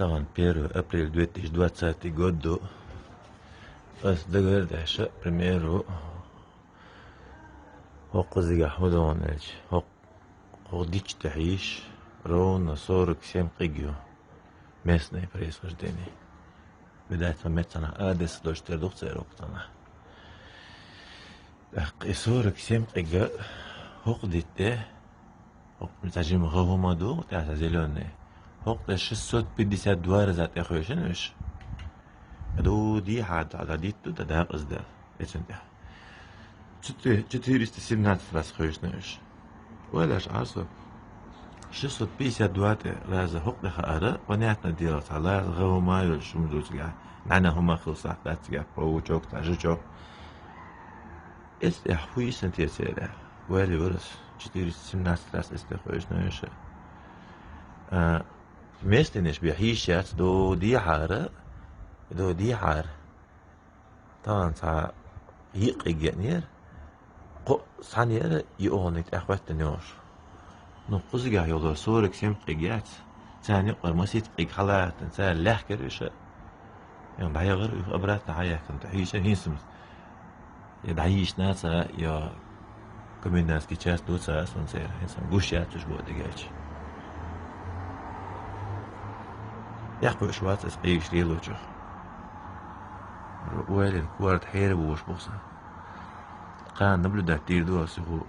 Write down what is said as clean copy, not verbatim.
طبعا 1 апрель 2020 году договорились примеру وقزق حمدونج وقديش تعيش ровно 47 قيجيو местное происхождение. Видать, помечено адрес до 4 роктана. И 47 قيجا وقديته متعجم غوما دو تاع زيلوني وقت 652 رزات اخوشنش دو دي حد على ديتو ده قصده اسنده 417 раз خوشنش ولاش عصب 652 راز حق خاره ونعتنا ديرت على غوما يشمدوس قاع معنا هما خلصات تاع برو جوك تاع جوك است احوي سنتي سيره ولي ورس 417 раз استخوشنش مستنش بيحيشات دو دي حار طبعا سا يقي جنير قو سانير يونيت اخوات نور نقص جا يولو سورك سيم قيات ثاني قرمسيت قي خلات انسان لاح كريش يعني بعيا غير ابرات عيا كنت حيشه هيسم يدعيش ناسا يا كمين ناس كي تشاس دوتسا اسون سير هيسم غوشيات تشبو دقايش يحكوا شوات اسقيش ليلوجو ويلين كوارد حيرب وش بوصة قان نبلو دا تير دوا سيخو